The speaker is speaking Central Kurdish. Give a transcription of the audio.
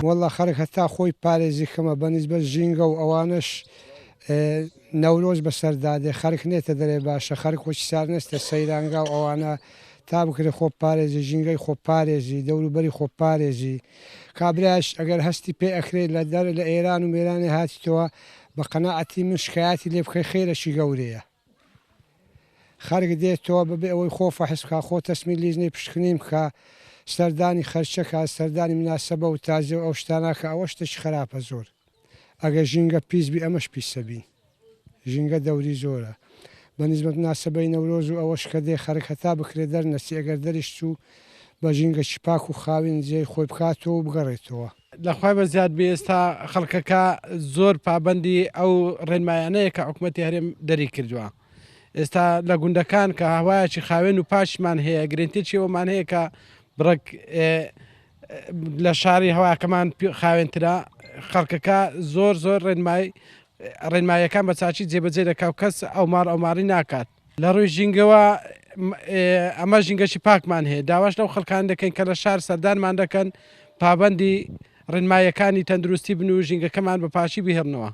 وەڵڵا خەڵک هەتا خۆی پارێزی کەمە بەنسبەت ژینگە و ئەوانش نەورۆز بەسەردادێ خەرک نێتە دەرێ باشە خەرک خۆی سار نستە سەیرانگا و ئەوانە تا بکرێ خۆ پارێزی ژینگەی خۆ پارێزی دەوروبەری خۆ پارێزی کابراش ئەگەر هەستی پێ ئەکرێت لە دەر لە ئێران و میێرانی هاتیتەوە بە قەنەعەتی من شکایەتی لێ بخەی خێرەشی گەورەیە خەرک دێتەوە ببێ ئەوەی خۆفە حسکا خۆ تەسمی لیزنەی پشکنیم کە سەردانی خەرچەکە سەردانی مناسبە و تازە و ئەو شتاناکە ئەوە شتێکی خراپە زۆر ئەگەر ژینگە پیسبی ئەمەش پیسەبی ژینگە دەوری زۆرە بەنسبەت مناسبەی نەورۆز و ئەوەش کە دێ خەرک هەتا بکرێت دەرنەسی ئەگەر دەریش چوو بە ژینگەی پاک و خاوین جێی خۆی بکاتەوە و بگەڕێتەوە لەخوای بە زیاد بێ ئێستا خەڵکەکە زۆر پابەندی ئەو ڕێنمایانەیە کە حکوومەتی هەرێم دەری کردووە ئێستا لە گوندەکان کە هەوایەکی خاوێن و پاشمان هەیە گرنگتێکی ئەومان هەیە کە بڕک لە شاری هەواکەمان خاوێنترا خەڵکەکە زۆر زۆر ڕێنمایەکان بە چاچی جێبەجێ دەکاو کەس ئەوماری ناکات لە ڕووی ژینگەوە ئەمە ژینگەشی پاکمان هەیە داواش لەو خەڵکان دەکەین کە لە شار سەردانمان دەکەن پابەندی ڕێنمایەکانی تەندروستی بن و ژینگەکەمان بە پاشی بهێڵنەوە.